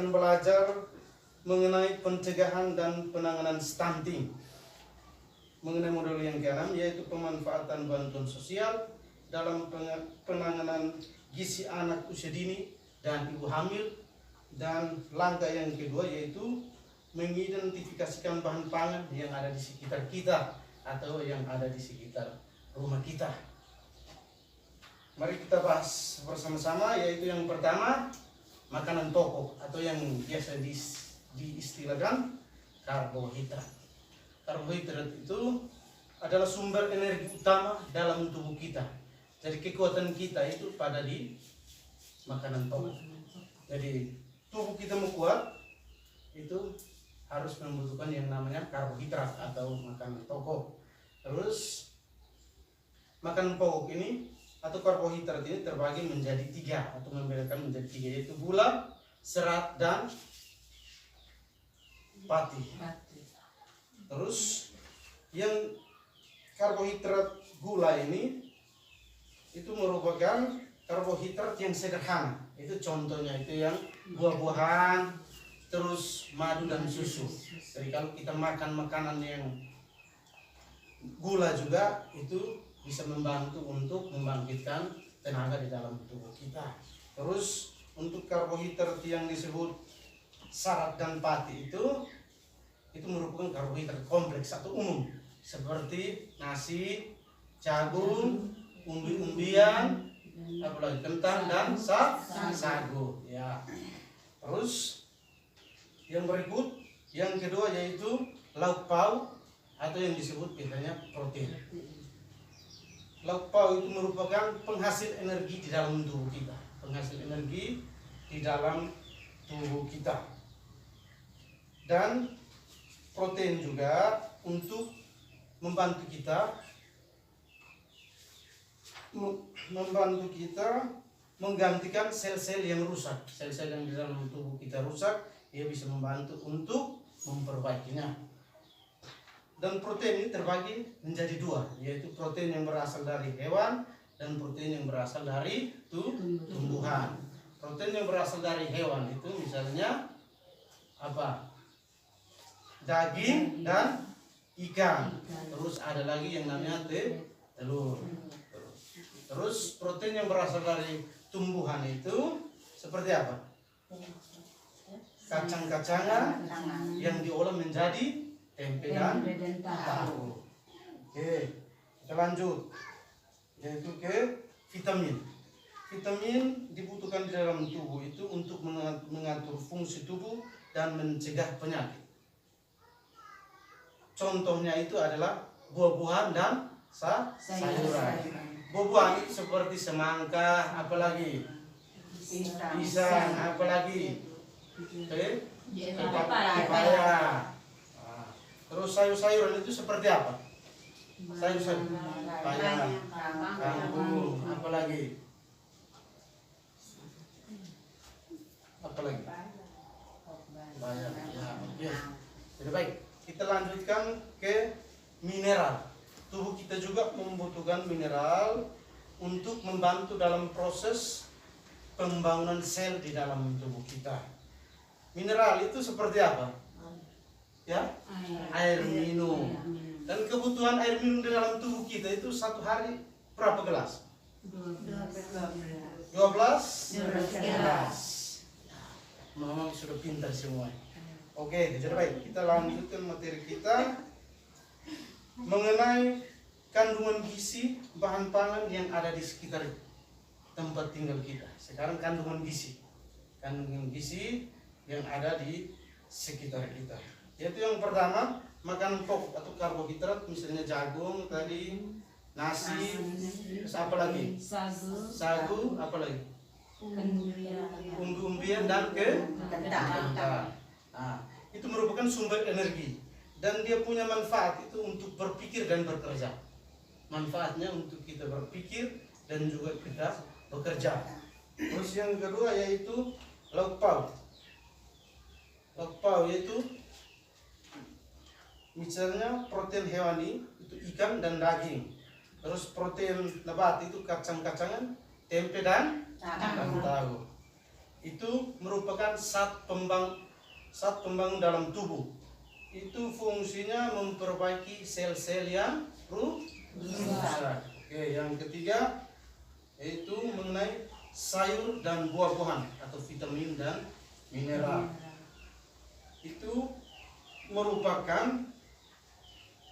akan belajar mengenai pencegahan dan penanganan stunting. Mengenai modul yang ke-6 yaitu pemanfaatan bantuan sosial dalam penanganan gizi anak usia dini dan ibu hamil. Dan langkah yang kedua yaitu mengidentifikasikan bahan pangan yang ada di sekitar kita atau yang ada di sekitar rumah kita. Mari kita bahas bersama-sama, yaitu yang pertama makanan pokok atau yang biasa diistilahkan karbohidrat. Karbohidrat itu adalah sumber energi utama dalam tubuh kita. Jadi kekuatan kita itu pada di makanan pokok. Jadi tubuh kita mau kuat itu harus membutuhkan yang namanya karbohidrat atau makanan pokok. Terus makanan pokok ini atau karbohidrat ini terbagi menjadi 3 atau membedakan menjadi 3, yaitu gula, serat, dan pati. Terus yang karbohidrat gula ini itu merupakan karbohidrat yang sederhana. Itu contohnya itu yang buah-buahan, terus madu dan susu. Jadi kalau kita makan makanan yang gula juga itu bisa membantu untuk membangkitkan tenaga di dalam tubuh kita. Terus untuk karbohidrat yang disebut serat dan pati itu merupakan karbohidrat kompleks atau umum seperti nasi, jagung, umbi-umbian, apalagi kentang dan sagu. Ya. Terus yang berikut, yang kedua yaitu lauk pauk atau yang disebut biasanya protein. Lauk pauk itu merupakan penghasil energi di dalam tubuh kita, dan protein juga untuk membantu kita menggantikan sel-sel yang rusak. Sel-sel yang di dalam tubuh kita rusak, dia bisa membantu untuk memperbaikinya. Dan protein ini terbagi menjadi 2, yaitu protein yang berasal dari hewan dan protein yang berasal dari tumbuhan. Protein yang berasal dari hewan itu misalnya apa? Daging dan ikan. Terus ada lagi yang namanya telur. Terus protein yang berasal dari tumbuhan itu seperti apa? Kacang-kacangan yang diolah menjadi tempe dan tahu. Oke, kita lanjut. Yaitu ke vitamin. Vitamin dibutuhkan di dalam tubuh itu untuk mengatur fungsi tubuh dan mencegah penyakit. Contohnya itu adalah buah-buahan dan sayuran. Buah-buahan itu seperti semangka, apalagi pisang, apalagi pepaya. Terus sayur-sayuran itu seperti apa? Sayur-sayuran bayam, kangkung, apalagi? Bayam. Ya, oke. Jadi baik, kita lanjutkan ke mineral. Tubuh kita juga membutuhkan mineral untuk membantu dalam proses pembangunan sel di dalam tubuh kita. Mineral itu seperti apa? Ya, air minum. Dan kebutuhan air minum di dalam tubuh kita itu satu hari berapa gelas? 12 gelas. Memang sudah pintar semua. Oke, jadi baik, kita lanjutkan materi kita mengenai kandungan gizi bahan pangan yang ada di sekitar tempat tinggal kita. Sekarang kandungan gizi yang ada di sekitar kita. Yaitu yang pertama, makanan pokok atau karbohidrat, misalnya jagung tadi, nasi, terus apa lagi? Sagu, apa lagi? Umbi-umbian dan kentang. Nah, itu merupakan sumber energi dan dia punya manfaat itu untuk berpikir dan bekerja. Manfaatnya untuk kita berpikir dan juga kita bekerja. Terus yang kedua yaitu lauk pauk. Lauk pauk yaitu misalnya protein hewani itu ikan dan daging. Terus protein nabati itu kacang-kacangan, tempe dan tahu. itu merupakan zat pembangun dalam tubuh. Itu fungsinya memperbaiki sel-sel yang rusak. Oke, yang ketiga yaitu mengenai sayur dan buah-buahan atau vitamin dan mineral. Itu merupakan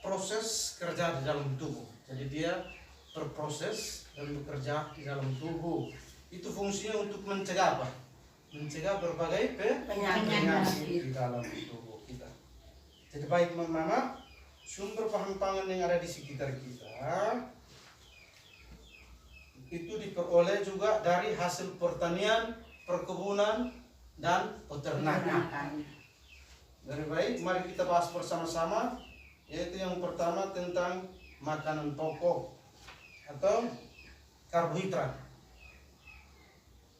proses kerja di dalam tubuh. Jadi dia berproses dan bekerja di dalam tubuh. Itu fungsinya untuk mencegah apa? Mencegah berbagai penyakit di dalam tubuh kita. Jadi baik Mama, sumber bahan pangan yang ada di sekitar kita itu diperoleh juga dari hasil pertanian, perkebunan, dan peternakan. Dari baik, mari kita bahas bersama-sama, yaitu yang pertama tentang makanan pokok atau karbohidrat.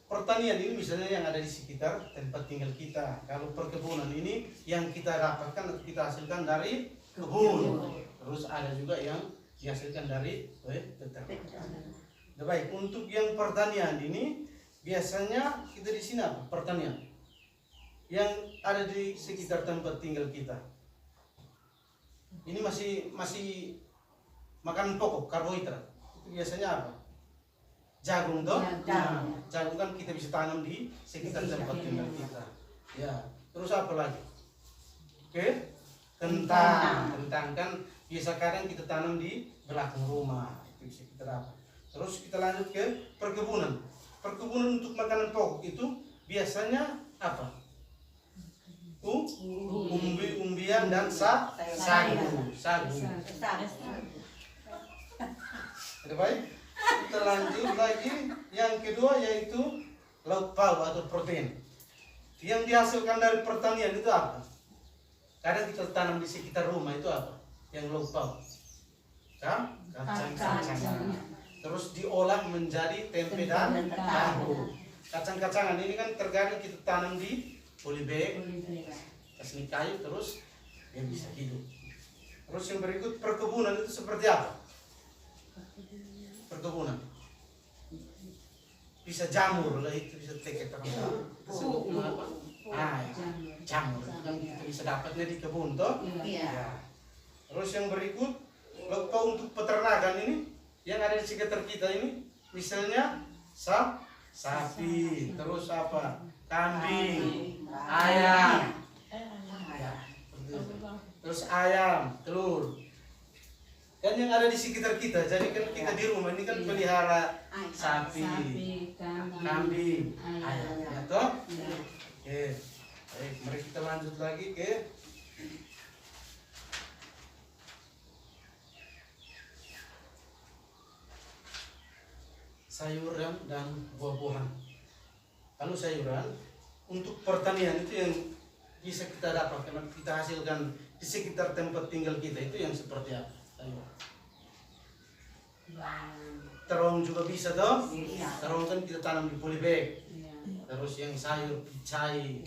Pertanian ini misalnya yang ada di sekitar tempat tinggal kita. Kalau perkebunan ini yang kita dapatkan atau kita hasilkan dari kebun. Terus ada juga yang dihasilkan dari peternak. Baik, untuk yang pertanian ini biasanya kita di sini apa? Pertanian yang ada di sekitar tempat tinggal kita. Ini masih makanan pokok, karbohidrat. Itu biasanya apa? Jagung toh? Nah, jagung kan kita bisa tanam di sekitar tempat tinggal kita. Ya, terus apa lagi? Oke, kentang kan biasa kadang kita tanam di belakang rumah. Itu bisa kita dapat. Terus kita lanjut ke perkebunan. Perkebunan untuk makanan pokok itu biasanya apa? Umbi-umbian dan sagu. Sudah baik? Kita lanjut lagi. Yang kedua yaitu lauk pauk atau protein. Yang dihasilkan dari pertanian itu apa? Kadang kita tanam di sekitar rumah itu apa? Yang lauk pauk. Kacang-kacangan. Terus diolah menjadi tempe dan tahu. Kacang-kacangan ini kan terkadang kita tanam di polybag, kasih kayu terus dia bisa hidup. Terus yang berikut perkebunan itu seperti apa? Perkebunan bisa jamur lah, itu bisa teke jamur. Jamur kan kita bisa dapatnya di kebun toh. Ya. Terus yang berikut lauk pauk untuk peternakan ini yang ada di sekitar kita ini, misalnya sapi, terus apa? Kambing, ayam, terus ayam, telur. Kan yang ada di sekitar kita. Jadi kan kita di rumah ini kan pelihara sapi, kambing, ayam, ya toh? Oke, baik, mari kita lanjut lagi ke sayuran dan buah-buahan. Kalau sayuran untuk pertanian itu yang bisa kita dapatkan, kita hasilkan di sekitar tempat tinggal kita itu yang seperti apa? Sayuran. Terong juga bisa toh? Terong kan kita tanam di polybag. Terus yang sayur picai.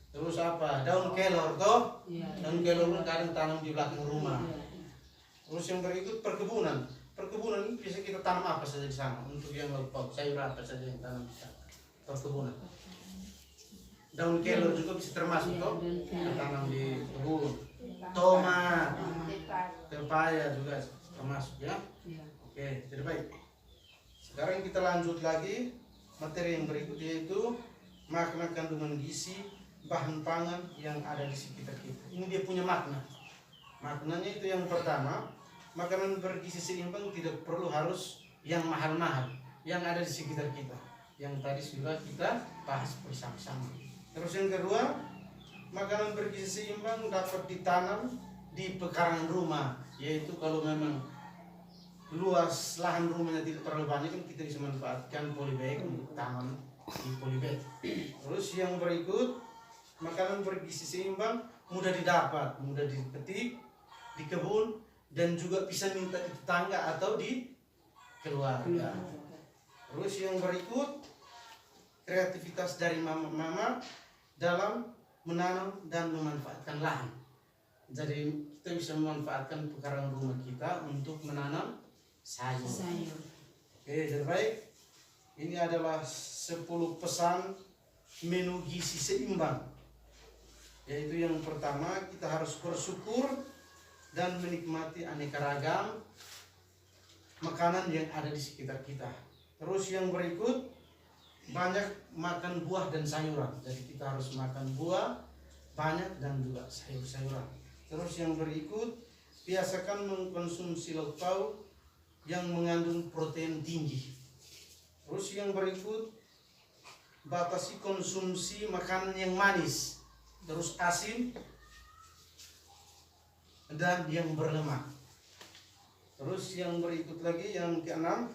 Terus apa? Daun kelor toh? Daun kelor kadang tanam di belakang rumah. Terus yang berikut perkebunan. Perkebunan ini bisa kita tanam apa saja di sana. Untuk yang lauk pauk, sayur apa saja yang tanam di sana. Perkebunan. Daun kelor juga bisa termasuk toh? Kita tanam di kebun. Tomat, pepaya juga termasuk ya. Oke, jadi baik. Sekarang kita lanjut lagi materi yang berikut, yaitu makna kandungan gizi bahan pangan yang ada di sekitar kita. Ini dia punya makna. Maknanya itu yang pertama, makanan bergizi seimbang tidak perlu harus yang mahal-mahal yang ada di sekitar kita. Yang tadi sudah kita bahas bersama-sama. Terus yang kedua, makanan bergizi seimbang dapat ditanam di pekarangan rumah, yaitu kalau memang luas lahan rumahnya tidak terlalu banyak kan kita bisa manfaatkan polybag untuk tanam di polybag. Terus yang berikut, makanan bergizi seimbang mudah didapat, mudah dipetik di kebun dan juga bisa minta di tetangga atau di keluarga. Terus yang berikut, kreativitas dari mama dalam menanam dan memanfaatkan lahan. Jadi kita bisa memanfaatkan pekarangan rumah kita untuk menanam sayur. Oke, jadi baik. Ini adalah 10 pesan menu gizi seimbang. Yaitu yang pertama, kita harus bersyukur dan menikmati aneka ragam makanan yang ada di sekitar kita. Terus yang berikut, banyak makan buah dan sayuran. Jadi kita harus makan buah banyak dan juga sayur-sayuran. Terus yang berikut, biasakan mengkonsumsi lauk pauk yang mengandung protein tinggi. Terus yang berikut, batasi konsumsi makanan yang manis, terus asin, dan yang berlemak. Terus yang berikut lagi, yang keenam,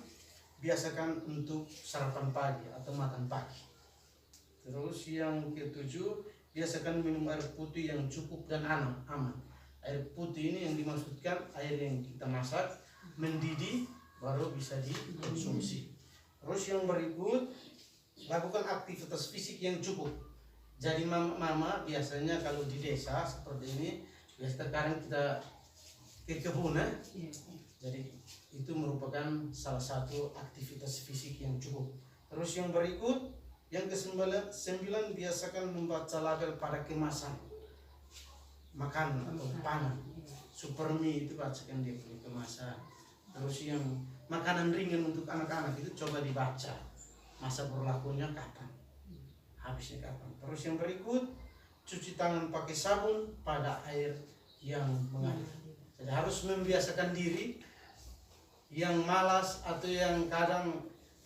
biasakan untuk sarapan pagi atau makan pagi. Terus yang ketujuh, biasakan minum air putih yang cukup dan aman. Air putih ini yang dimaksudkan air yang kita masak, mendidih, baru bisa dikonsumsi. Terus yang berikut, lakukan aktivitas fisik yang cukup. Jadi mama biasanya kalau di desa seperti ini, biasanya sekarang kita ke kebun, jadi itu merupakan salah satu aktivitas fisik yang cukup. Terus yang berikut, yang ke-9, biasakan membaca label pada kemasan makanan atau pangan. Supermi itu bacakan dia punya kemasan. Terus yang makanan ringan untuk anak-anak itu coba dibaca masa berlakunya kapan, habisnya kapan. Terus yang berikut, cuci tangan pakai sabun pada air yang mengalir. Jadi harus membiasakan diri. Yang malas atau yang kadang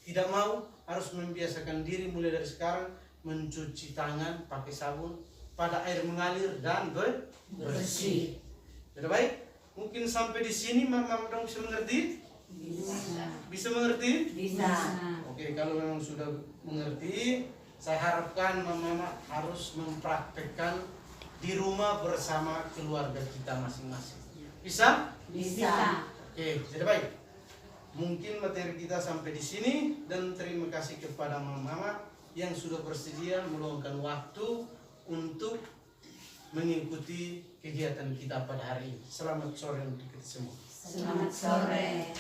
tidak mau, harus membiasakan diri mulai dari sekarang mencuci tangan pakai sabun pada air mengalir dan bersih. Sudah baik? Mungkin sampai di sini mama dong bisa mengerti? Bisa mengerti? Bisa. Oke, kalau memang sudah mengerti, saya harapkan mama harus mempraktekkan di rumah bersama keluarga kita masing-masing. Bisa? Bisa. Oke, sudah baik. Mungkin materi kita sampai di sini, dan terima kasih kepada mama yang sudah bersedia meluangkan waktu untuk mengikuti kegiatan kita pada hari ini. Selamat sore untuk kita semua. Selamat sore.